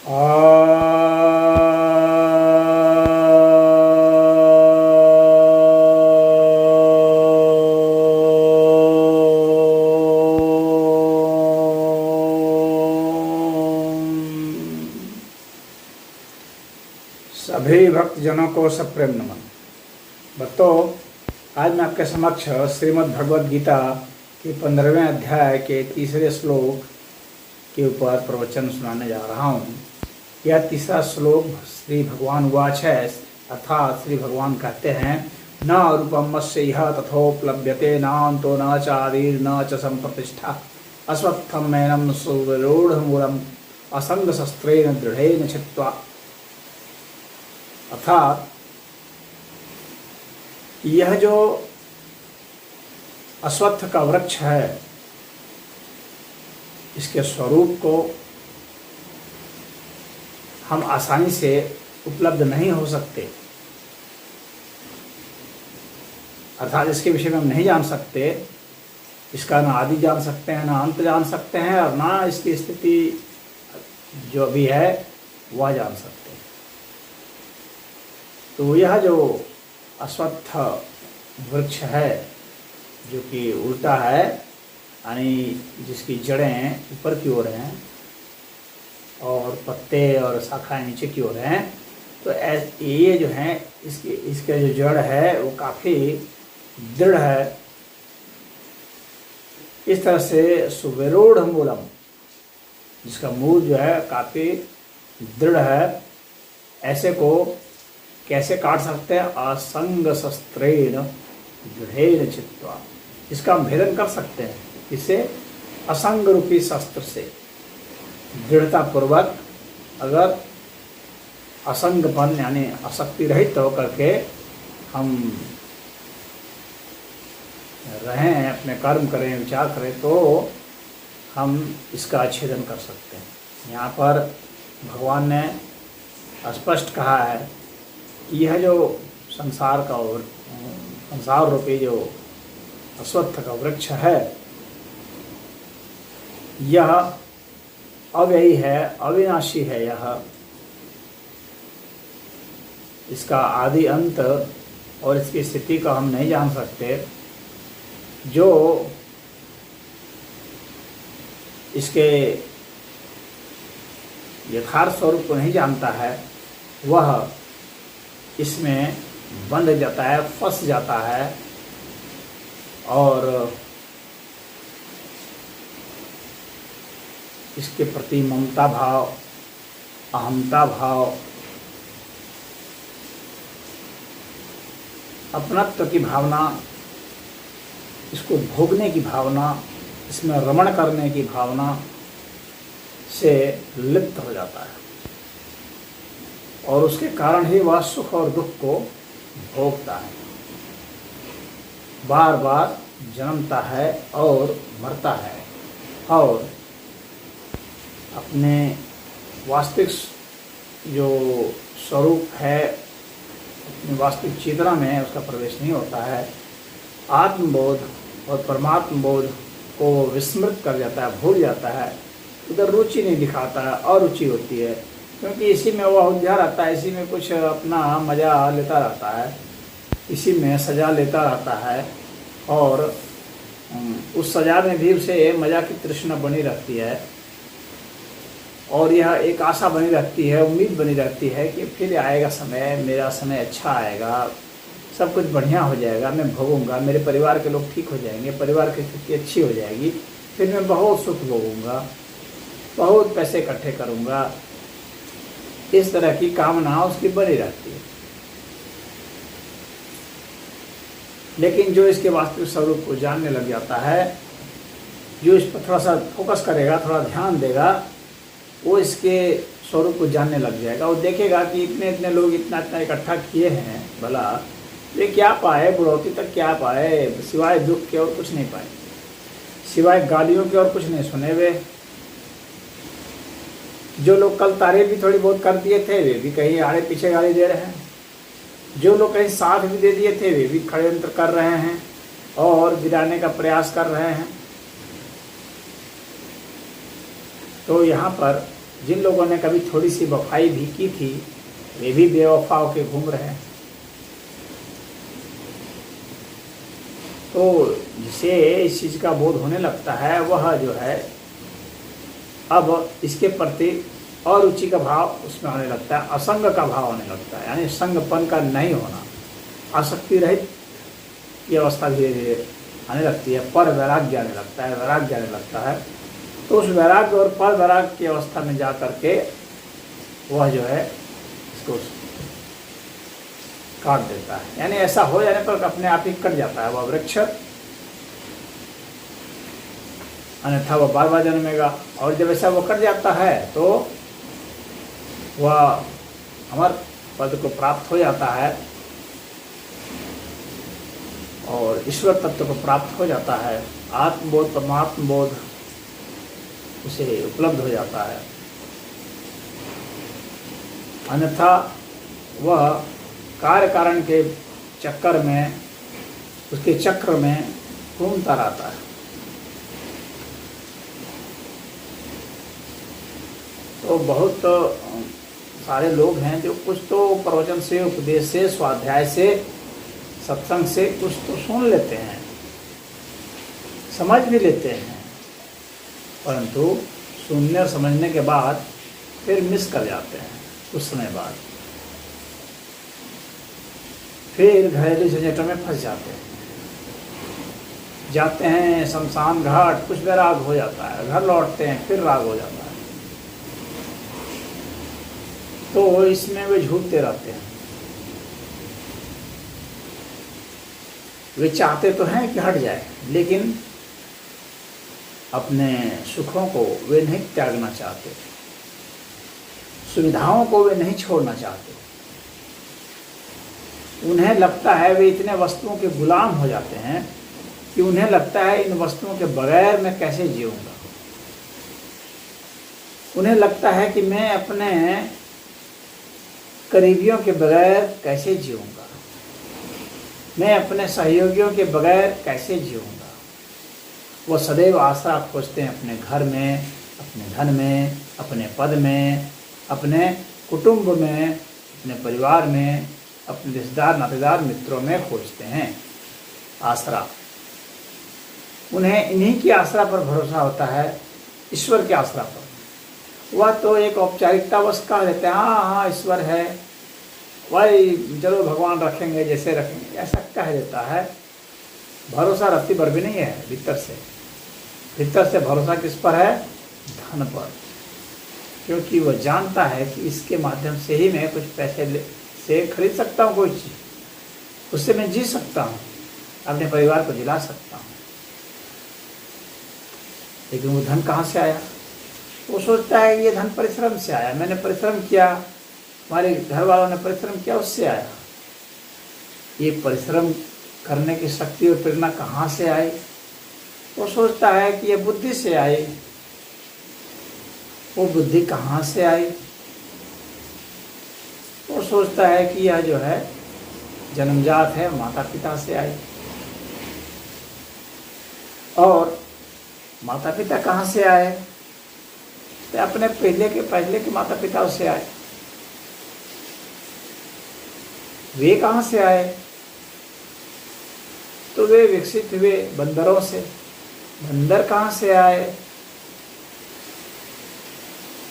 सभी भक्तजनों को सप्रेम नमन। भक्तों, आज मैं आपके समक्ष श्रीमद् भगवद गीता के 15वें अध्याय के तीसरे श्लोक के ऊपर प्रवचन सुनाने जा रहा हूँ। यह तीसरा श्लोक श्री भगवान वाच है, अर्थात श्री भगवान कहते हैं, न रूपम मस्यैह तथोपलभ्यते नान्तो न चादिर् न च संप्रतिष्ठा अश्वत्थम मेनं सुविरूढ़मूलम् असंग शस्त्रेण दृढ़ेन छित्त्वा। अर्थात यह जो अश्वत्थ का वृक्ष है, इसके स्वरूप को हम आसानी से उपलब्ध नहीं हो सकते, अर्थात इसके विषय में हम नहीं जान सकते। इसका ना आदि जान सकते हैं, ना अंत जान सकते हैं, और ना इसकी स्थिति जो भी है वह जान सकते हैं। तो यह जो अश्वत्थ वृक्ष है, जो कि उल्टा है, यानी जिसकी जड़ें ऊपर की ओर हैं और पत्ते और शाखाएं नीचे की ओर हैं, तो ये जो है इसके जो जड़ है वो काफ़ी दृढ़ है। इस तरह से सुविरूढ़ मूलम, जिसका मूल जो है काफ़ी दृढ़ है, ऐसे को कैसे काट सकते हैं? असंग शस्त्रेण दृढ़ेन छित्त्वा। इसका हम भेदन कर सकते हैं, इसे असंग रूपी शस्त्र से दृढ़ता पूर्वक, अगर असंगपन यानी आसक्ति रहित होकर के हम रहें, अपने कर्म करें, विचार करें, तो हम इसका छेदन कर सकते हैं। यहाँ पर भगवान ने स्पष्ट कहा है कि यह जो संसार रूपी जो अश्वत्थ का वृक्ष है, यह अव्ययी है, अविनाशी है। यह इसका आदि अंत और इसकी स्थिति का हम नहीं जान सकते। जो इसके यथार्थ स्वरूप को नहीं जानता है, वह इसमें बंध जाता है, फंस जाता है, और इसके प्रति ममता भाव, अहमता भाव, अपनत्व की भावना, इसको भोगने की भावना, इसमें रमण करने की भावना से लिप्त हो जाता है, और उसके कारण ही वह सुख और दुख को भोगता है, बार बार जन्मता है और मरता है, और अपने वास्तविक जो स्वरूप है, अपनी वास्तविक चेतना में उसका प्रवेश नहीं होता है। आत्मबोध और परमात्म बोध को विस्मृत कर जाता है, भूल जाता है, उधर रुचि नहीं दिखाता है, अरुचि होती है, क्योंकि इसी में वह उलझा रहता है, इसी में कुछ अपना मज़ा लेता रहता है, इसी में सज़ा लेता रहता है, और उस सज़ा में भी उसे मज़ा की तृष्णा बनी रहती है, और यह एक आशा बनी रहती है, उम्मीद बनी रहती है कि फिर आएगा समय, मेरा समय अच्छा आएगा, सब कुछ बढ़िया हो जाएगा, मैं भोगूंगा, मेरे परिवार के लोग ठीक हो जाएंगे, परिवार की स्थिति अच्छी हो जाएगी, फिर मैं बहुत सुख भोगूंगा, बहुत पैसे इकट्ठे करूंगा। इस तरह की कामना उसकी बनी रहती है। लेकिन जो इसके वास्तविक स्वरूप को जानने लग जाता है, जो इस पर थोड़ा सा फोकस करेगा, थोड़ा ध्यान देगा, वो इसके स्वरूप को जानने लग जाएगा। वो देखेगा कि इतने इतने लोग इतना इतना इकट्ठा किए हैं, भला वे क्या पाए, बुढ़ौती तक क्या पाए, सिवाय दुख के और कुछ नहीं पाए, सिवाय गालियों के और कुछ नहीं सुने। वे जो लोग कल तारीफ भी थोड़ी बहुत कर दिए थे, वे भी कहीं आड़े पीछे गाली दे रहे हैं। जो लोग कहीं साथ भी दे दिए थे, वे भी षड्यंत्र कर रहे हैं और गिराने का प्रयास कर रहे हैं। तो यहाँ पर जिन लोगों ने कभी थोड़ी सी वफाई भी की थी वे भी बेवफा होके घूम रहे हैं। तो जिसे इस चीज़ का बोध होने लगता है वह जो है अब इसके प्रति अरुचि का भाव उसमें होने लगता है, असंग का भाव होने लगता है, यानी संगपन का नहीं होना, आसक्ति रहित ये अवस्था धीरे धीरे आने लगती है। पर वैराग्य आने लगता है, वैराग्य आने लगता है। तो उस वैराग्य और पर वैराग्य की अवस्था में जा करके वह जो है इसको काट देता है, यानी ऐसा हो जाने पर अपने आप ही कट जाता है वह वृक्ष, अन्यथा वह बार बार जन्मेगा। और जब ऐसा वो कट जाता है तो वह अमर पद को प्राप्त हो जाता है और ईश्वर तत्व को प्राप्त हो जाता है, आत्मबोध परमात्म बोध उसे उपलब्ध हो जाता है। अन्यथा वह कार्य कारण के चक्कर में, उसके चक्र में घूमता रहता है। तो बहुत सारे लोग हैं जो कुछ तो प्रवचन से, उपदेश से, स्वाध्याय से, सत्संग से कुछ तो सुन लेते हैं, समझ भी लेते हैं, परंतु सुनने और समझने के बाद फिर मिस कर जाते हैं। कुछ समय बाद फिर घरेलू झंझटों में फंस जाते हैं शमशान घाट, कुछ भी राग हो जाता है, घर लौटते हैं फिर राग हो जाता है। तो इसमें वे झूठते रहते हैं। वे चाहते तो हैं कि हट जाए, लेकिन अपने सुखों को वे नहीं त्यागना चाहते, सुविधाओं को वे नहीं छोड़ना चाहते। उन्हें लगता है, वे इतने वस्तुओं के गुलाम हो जाते हैं कि उन्हें लगता है इन वस्तुओं के बगैर मैं कैसे जीऊंगा। उन्हें लगता है कि मैं अपने करीबियों के बगैर कैसे जीऊंगा, मैं अपने सहयोगियों के बगैर कैसे जीऊंगा। वो सदैव आसरा खोजते हैं अपने घर में, अपने धन में, अपने पद में, अपने कुटुंब में, अपने परिवार में, अपने रिश्तेदार नातेदार मित्रों में खोजते हैं आसरा। उन्हें इन्हीं की आसरा पर भरोसा होता है, ईश्वर के आसरा पर। वह तो एक औपचारिकता बस कह देते हैं, हाँ ईश्वर है, वही चलो भगवान रखेंगे जैसे रखेंगे, ऐसा कह देता है। भरोसा रत्ती भर भी नहीं है भीतर से। भीतर से भरोसा किस पर है? धन पर, क्योंकि वह जानता है कि इसके माध्यम से ही मैं कुछ पैसे से खरीद सकता हूँ कोई चीज़, उससे मैं जी सकता हूँ, अपने परिवार को जिला सकता हूँ। लेकिन वो धन कहाँ से आया? वो सोचता है ये धन परिश्रम से आया, मैंने परिश्रम किया, हमारे घर वालों ने परिश्रम किया, उससे आया। ये परिश्रम करने की शक्ति और प्रेरणा कहाँ से आई? वो सोचता है कि ये बुद्धि से आई। वो बुद्धि कहाँ से आई? वो सोचता है कि यह जो है जन्मजात है, माता पिता से आई। और माता पिता कहाँ से आए? तो अपने पहले के माता पिता से आए। वे कहाँ से आए? तो वे विकसित हुए बंदरों से। बंदर कहाँ से आए?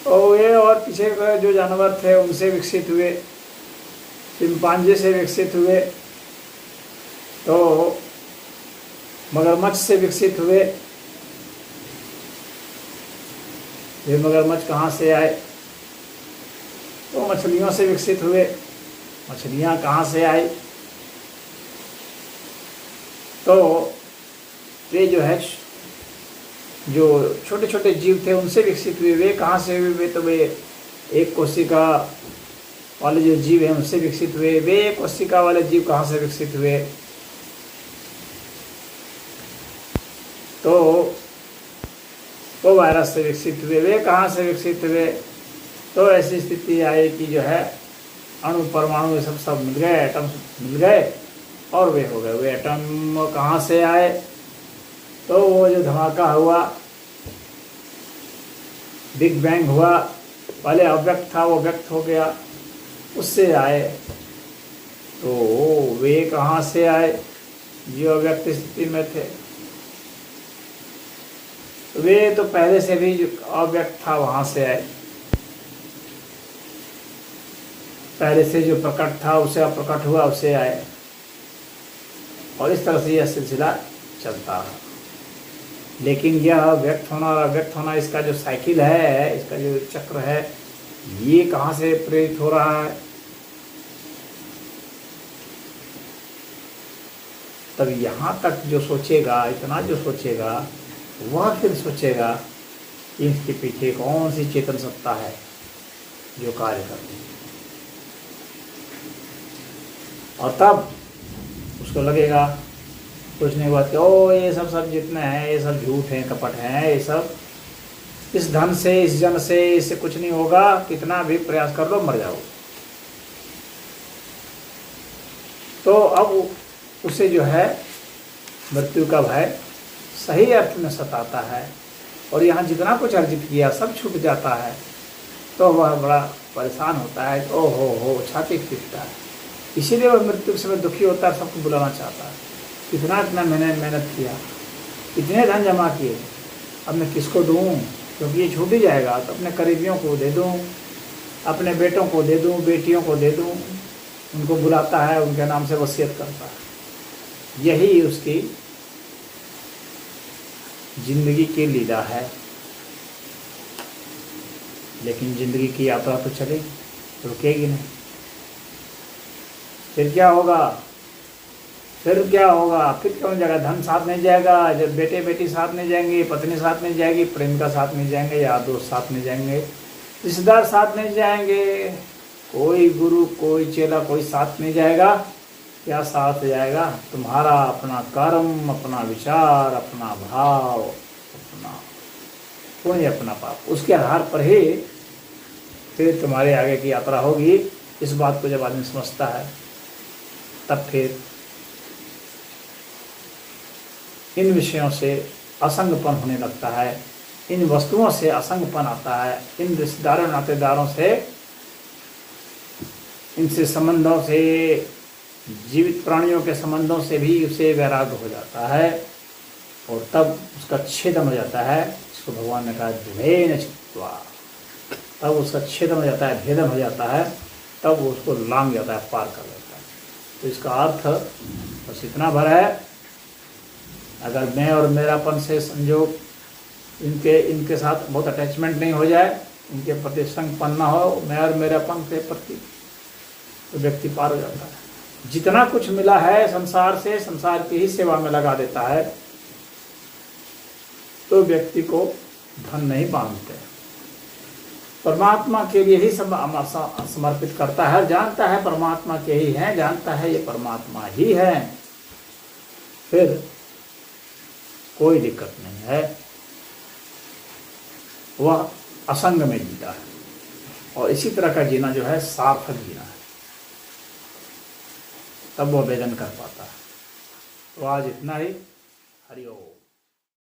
और वे और पीछे जो जानवर थे उनसे विकसित हुए, चिंपांजी से विकसित हुए, तो मगरमच्छ से विकसित हुए। वे मगरमच्छ कहाँ से आए? तो मछलियों से विकसित हुए। मछलियाँ कहाँ से आई? तो वे जो है जो छोटे छोटे जीव थे उनसे विकसित हुए। वे कहाँ से हुए? वे तो वे एक कोशिका वाले जो जीव हैं उनसे विकसित हुए। वे एक कोशिका वाले जीव कहाँ से विकसित हुए? तो वो वायरस से विकसित हुए। वे कहाँ से विकसित हुए? तो ऐसी स्थिति आई कि जो है अणु परमाणु सब मिल गए, एटम मिल गए और वे हो गए। वे एटम कहाँ से आए? तो वो जो धमाका हुआ, बिग बैंग हुआ, पहले अव्यक्त था वो व्यक्त हो गया, उससे आए, तो वे कहाँ से आए? जो अव्यक्त स्थिति में थे, वे तो पहले से भी जो अव्यक्त था वहां से आए। पहले से जो प्रकट था उसे अप्रकट हुआ, उससे आए, और इस तरह से यह सिलसिला चलता है। लेकिन यह व्यक्त होना और अव्यक्त होना, इसका जो साइकिल है, इसका जो चक्र है, ये कहाँ से प्रेरित हो रहा है? तब यहाँ तक जो सोचेगा, इतना जो सोचेगा, वह फिर सोचेगा कि इसके पीछे कौन सी चेतन सत्ता है जो कार्य करती है, और तब उसको लगेगा कुछ नहीं हुआ कि ओ ये सब जितने हैं ये सब झूठ हैं, कपट हैं, ये सब इस धन से, इस जन से, इससे कुछ नहीं होगा, कितना भी प्रयास कर लो मर जाओ। तो अब उसे जो है मृत्यु का भय सही अर्थ में सताता है, और यहाँ जितना कुछ अर्जित किया सब छूट जाता है, तो वह बड़ा परेशान होता है। ओ हो छाती पीटता है। इसीलिए वह मृत्यु के समय दुखी होता है, सबको बुलाना चाहता है। इतना मैंने मेहनत किया, इतने धन जमा किए, अब मैं किसको दूँ? क्योंकि ये छूट ही जाएगा, तो अपने करीबियों को दे दूँ, अपने बेटों को दे दूँ, बेटियों को दे दूँ। उनको बुलाता है, उनके नाम से वसीयत करता है। यही उसकी जिंदगी की लीला है। लेकिन जिंदगी की यात्रा तो चलेगी, रुकेगी नहीं। फिर क्या होगा? फिर क्या होगा? फिर क्यों जाएगा? धन साथ नहीं जाएगा, जब बेटे बेटी साथ नहीं जाएंगे, पत्नी साथ नहीं जाएगी, प्रेमिका साथ नहीं जाएंगे, यार दोस्त साथ नहीं जाएंगे, रिश्तेदार साथ नहीं जाएंगे, कोई गुरु, कोई चेला, कोई साथ नहीं जाएगा। क्या साथ जाएगा? तुम्हारा अपना कर्म, अपना विचार, अपना भाव, अपना कोई अपना पाप, उसके आधार पर ही फिर तुम्हारे आगे की यात्रा होगी। इस बात को जब आदमी समझता है, तब फिर इन विषयों से असंगपन होने लगता है, इन वस्तुओं से असंगपन आता है, इन रिश्तेदारों नातेदारों से, इनसे संबंधों से, जीवित प्राणियों के संबंधों से भी उसे वैराग्य हो जाता है, और तब उसका छेदन हो जाता है। इसको भगवान ने कहा भेन चित्वा, तब उसका छेदन हो जाता है, भेदन हो जाता है, तब वो उसको लांग जाता है, पार कर लेता है। तो इसका अर्थ बस इतना भर है, अगर मैं और मेरापन से संयोग, इनके साथ बहुत अटैचमेंट नहीं हो जाए, इनके प्रति संगपन ना हो, मैं और मेरापन के प्रति, तो व्यक्ति पार हो जाता है। जितना कुछ मिला है संसार से, संसार की ही सेवा में लगा देता है, तो व्यक्ति को धन नहीं बांधते, परमात्मा के लिए ही समर्पित करता है। जानता है परमात्मा के ही हैं, जानता है ये परमात्मा ही है, फिर कोई दिक्कत नहीं है। वह असंग में जीता है, और इसी तरह का जीना जो है सार्थक जीना है, तब वह वेदन कर पाता है। तो आज इतना ही। हरि ओम।